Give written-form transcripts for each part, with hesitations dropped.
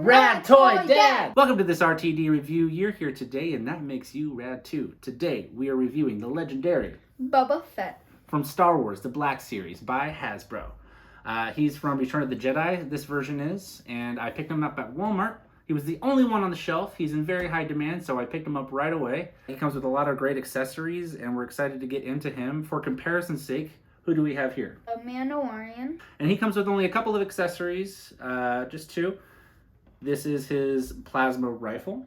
Rad Toy Dad! Welcome to this RTD review. You're here today, and that makes you rad too. Today, we are reviewing the legendary Boba Fett from Star Wars, the Black Series by Hasbro. He's from Return of the Jedi, this version is, and I picked him up at Walmart. He was the only one on the shelf. He's in very high demand, so I picked him up right away. He comes with a lot of great accessories, and we're excited to get into him. For comparison's sake, who do we have here? a Mandalorian. And he comes with only a couple of accessories, just two. This is his plasma rifle.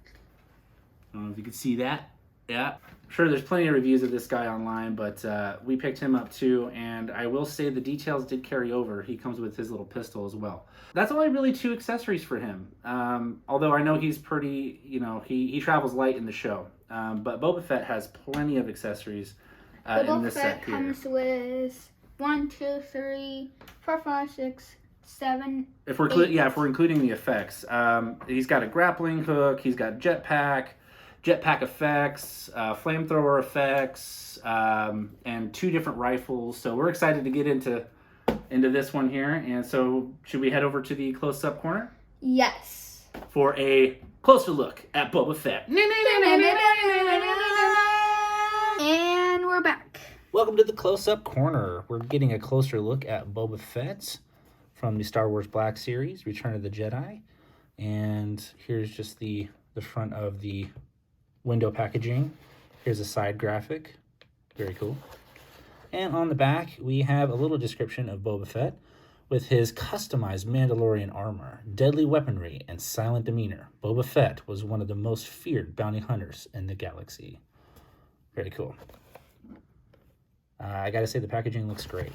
I don't know if you can see that. Yeah. Sure, there's plenty of reviews of this guy online, but we picked him up too, and I will say the details did carry over. He comes with his little pistol as well. That's only really two accessories for him. Although I know he's pretty, he travels light in the show. But Boba Fett has plenty of accessories in this set here. Boba Fett comes with 1, 2, 3, 4, 5, 6, 7. If we're including the effects, he's got a grappling hook. He's got jetpack effects, flamethrower effects, and 2 different rifles. So we're excited to get into this one here. And so should we head over to the close-up corner? Yes. For a closer look at Boba Fett. And we're back. Welcome to the close-up corner. We're getting a closer look at Boba Fett from the Star Wars Black Series, Return of the Jedi. And here's just the front of the window packaging. Here's a side graphic. Very cool. And on the back, we have a little description of Boba Fett with his customized Mandalorian armor, deadly weaponry, and silent demeanor. Boba Fett was one of the most feared bounty hunters in the galaxy. Very cool. I gotta say, the packaging looks great.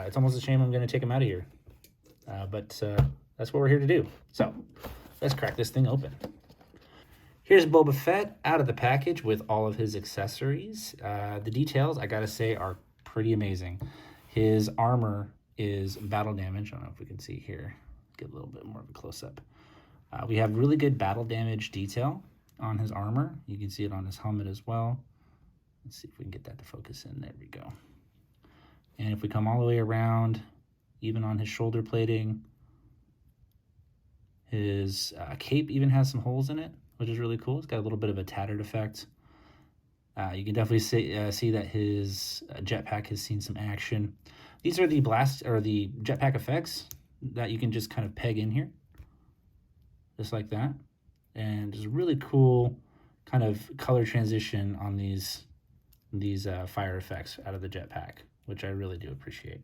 It's almost a shame I'm gonna take him out of here. But that's what we're here to do. So let's crack this thing open. Here's Boba Fett out of the package with all of his accessories. The details, I gotta say, are pretty amazing. His armor is battle damage. I don't know if we can see here. Get a little bit more of a close-up. We have really good battle damage detail on his armor. You can see it on his helmet as well. Let's see if we can get that to focus in. There we go. And if we come all the way around, even on his shoulder plating, his cape even has some holes in it, which is really cool. It's got a little bit of a tattered effect. You can definitely see that his jetpack has seen some action. These are the the jetpack effects that you can just kind of peg in here, just like that. And there's a really cool kind of color transition on these fire effects out of the jetpack, which I really do appreciate.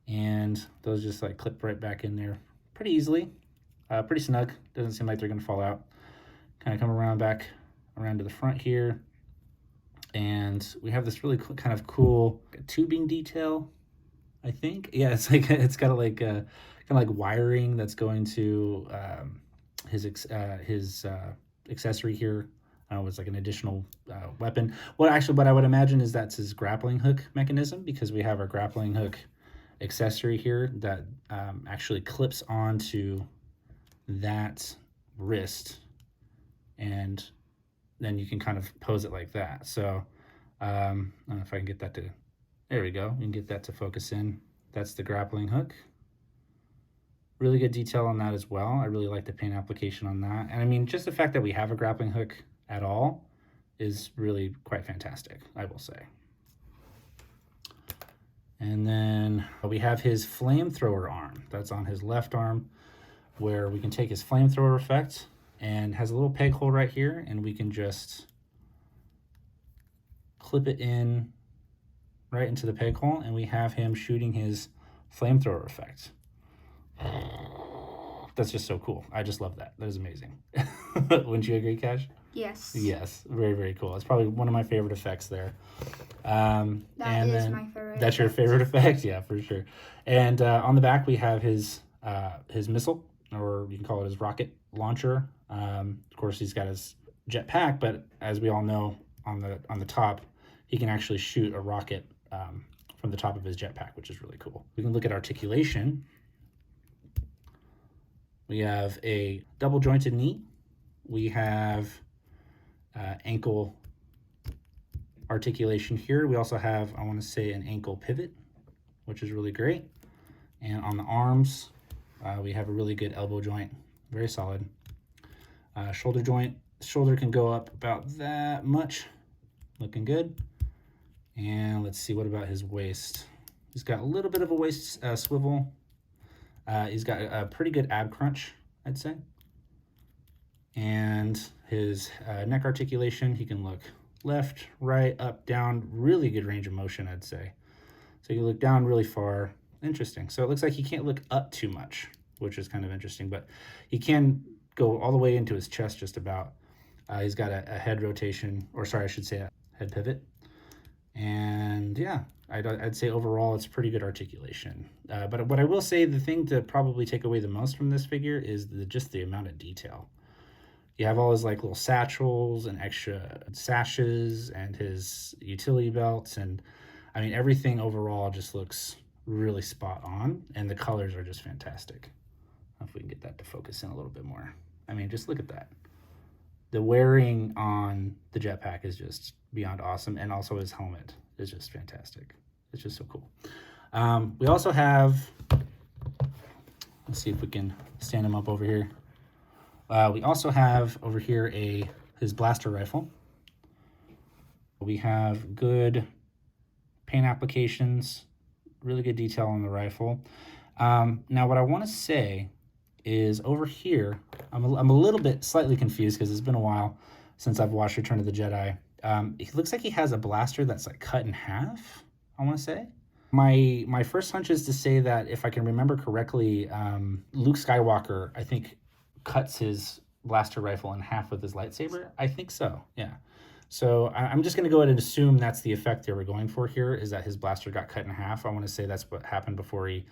And those just like clip right back in there pretty easily. Pretty snug. Doesn't seem like they're going to fall out. Kind of come around to the front here. And we have this really cool, kind of cool tubing detail, I think. Yeah, it's got like kind of like wiring that's going to his accessory here. It's like an additional weapon. What I would imagine is that's his grappling hook mechanism, because we have our grappling hook accessory here that actually clips onto that wrist, and then you can kind of pose it like that. So I don't know if I can get that to, there we go. You can get that to focus in. That's the grappling hook. Really good detail on that as well. I really like the paint application on that. And I mean, just the fact that we have a grappling hook at all is really quite fantastic, I will say. And then we have his flamethrower arm. That's on his left arm, where we can take his flamethrower effect, and has a little peg hole right here, and we can just clip it in right into the peg hole, and we have him shooting his flamethrower effect. That's just so cool. I just love that. That is amazing. Wouldn't you agree, Cash? Yes. Yes, very, very cool. It's probably one of my favorite effects there. That is my favorite. That's your favorite effect? Yeah, for sure. And on the back, we have his missile, or you can call it his rocket launcher. Of course, he's got his jetpack, but as we all know, on the top, he can actually shoot a rocket from the top of his jetpack, which is really cool. We can look at articulation. We have a double jointed knee. We have ankle articulation here. We also have, I want to say, an ankle pivot, which is really great. And on the arms, we have a really good elbow joint Very solid. Shoulder joint. Shoulder can go up about that much. Looking good. And let's see, what about his waist? He's got a little bit of a waist swivel. He's got a pretty good ab crunch, I'd say. And his neck articulation, he can look left, right, up, down. Really good range of motion, I'd say. So you can look down really far. Interesting. So it looks like he can't look up too much, which is kind of interesting. But he can go all the way into his chest just about. He's got a head rotation, or sorry, I should say a head pivot. And yeah, I'd say overall it's pretty good articulation. But what I will say, the thing to probably take away the most from this figure is just the amount of detail. You have all his like little satchels and extra sashes and his utility belts, and I mean everything overall just looks really spot on, and the colors are just fantastic. If we can get that to focus in a little bit more. I mean, just look at that. The wearing on the jetpack is just beyond awesome, and also his helmet is just fantastic. It's just so cool. We also have, let's see if we can stand him up over here. We also have over here his blaster rifle. We have good paint applications, really good detail on the rifle. Now what I want to say is over here, I'm a little bit slightly confused because it's been a while since I've watched Return of the Jedi. It looks like he has a blaster that's like cut in half, I want to say. My first hunch is to say that if I can remember correctly, Luke Skywalker, I think, cuts his blaster rifle in half with his lightsaber. I think so, yeah. So I'm just going to go ahead and assume that's the effect they were going for here, is that his blaster got cut in half. I want to say that's what happened before he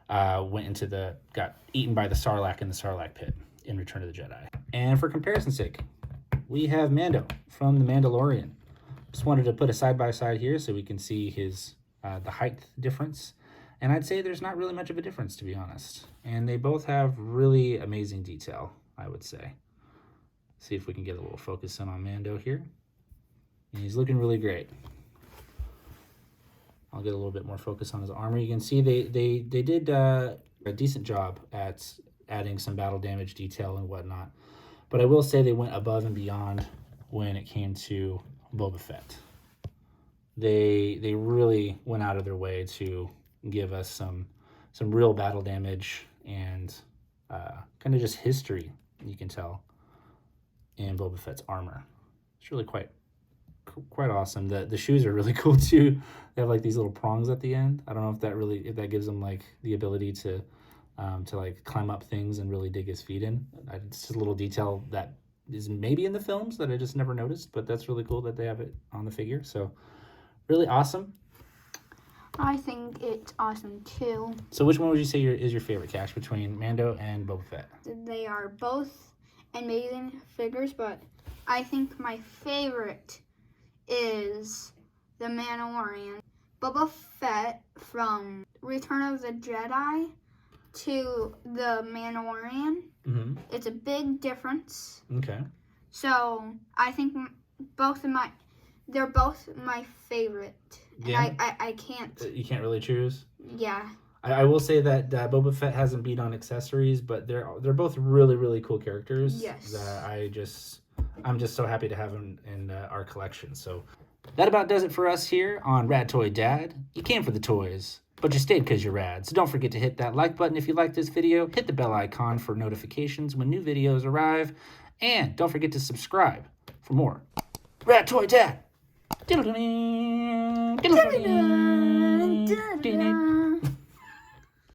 got eaten by the Sarlacc in the Sarlacc pit in Return of the Jedi. And for comparison's sake, we have Mando from The Mandalorian. Just wanted to put a side-by-side here so we can see his the height difference. And I'd say there's not really much of a difference, to be honest. And they both have really amazing detail, I would say. See if we can get a little focus in on Mando here. And he's looking really great. I'll get a little bit more focus on his armor. You can see they did a decent job at adding some battle damage detail and whatnot. But I will say they went above and beyond when it came to Boba Fett. They really went out of their way to give us some real battle damage and kind of just history, you can tell, in Boba Fett's armor. It's really quite awesome. The shoes are really cool too. They have like these little prongs at the end. I don't know if that gives him like the ability to like climb up things and really dig his feet in. It's just a little detail that is maybe in the films that I just never noticed, but that's really cool that they have it on the figure. So really awesome. I think it's awesome too. So which one would you say is your favorite, Cash, between Mando and Boba Fett? They are both amazing figures, but I think my favorite is the Mandalorian. Boba Fett from Return of the Jedi to the Mandalorian. Mm-hmm. It's a big difference. Okay. So I think they're both my favorite. Yeah. I can't. You can't really choose? Yeah. I will say that Boba Fett hasn't beat on accessories, but they're both really, really cool characters. Yes. That I'm just so happy to have them in our collection. So that about does it for us here on Rad Toy Dad. You came for the toys, but you stayed because you're rad. So don't forget to hit that like button if you liked this video. Hit the bell icon for notifications when new videos arrive. And don't forget to subscribe for more Rad Toy Dad.